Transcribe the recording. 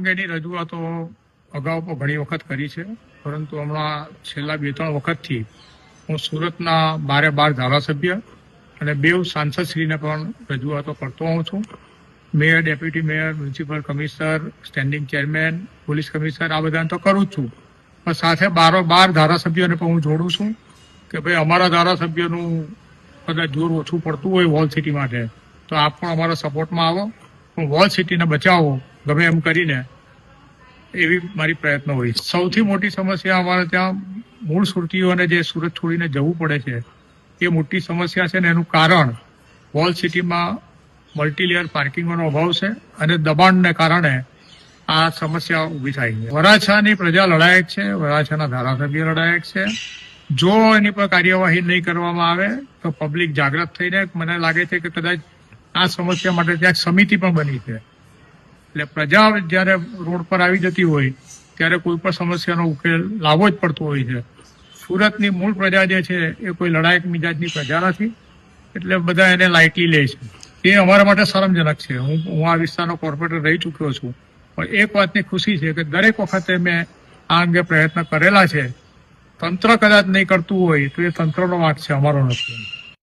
અંગેની રજૂઆતો અગાઉ પણ ઘણી વખત કરી છે, પરંતુ હમણાં છેલ્લા 2-3 વખતથી હું સુરતના 12 ધારાસભ્ય અને 2 સાંસદશ્રીને પણ રજૂઆતો કરતો હોઉં છું. Mayor, deputy mayor, municipal commissioner, standing chairman, police commissioner આ બધાને તો કરું જ છું, પણ સાથે 12 ધારાસભ્યોને પણ હું જોડું છું કે ભાઈ અમારા ધારાસભ્યનું કદાચ જોર ઓછું પડતું હોય વોલ સિટી માટે તો આપ પણ અમારા સપોર્ટમાં આવો, વોલ સિટીને બચાવો ગમે એમ કરીને, એવી મારી પ્રયત્ન હોય. સૌથી મોટી સમસ્યા અમારે ત્યાં મૂળ સુરતીઓને જે સુરત છોડીને જવું પડે છે એ મોટી સમસ્યા છે ને એનું કારણ વોલ સિટીમાં મલ્ટીલેયર પાર્કિંગનો અભાવ છે અને દબાણને કારણે આ સમસ્યા ઊભી થાય છે. વરાછાની પ્રજા લડાયક છે, વરાછાના ધારાસભ્ય લડાયક છે. જો એની પર કાર્યવાહી નહીં કરવામાં આવે તો પબ્લિક જાગૃત થઈને મને લાગે છે કે કદાચ આ સમસ્યા માટે ત્યાં સમિતિ પણ બની છે. એટલે પ્રજા જ્યારે રોડ પર આવી જતી હોય ત્યારે કોઈ પણ સમસ્યાનો ઉકેલ લાવવો જ પડતો હોય છે. સુરતની મૂળ પ્રજા જે છે એ કોઈ લડાયક મિજાજની પ્રજા નથી, એટલે બધા એને લાઇટલી લે છે. એ અમારા માટે શરમજનક છે. હું આ વિસ્તારનો કોર્પોરેટર રહી ચૂક્યો છું, પણ એક વાતની ખુશી છે કે દરેક વખતે મેં આ અંગે પ્રયત્ન કરેલા છે. તંત્ર કદાચ નહીં કરતું હોય તો એ તંત્રનો વાંક છે, અમારો નથી.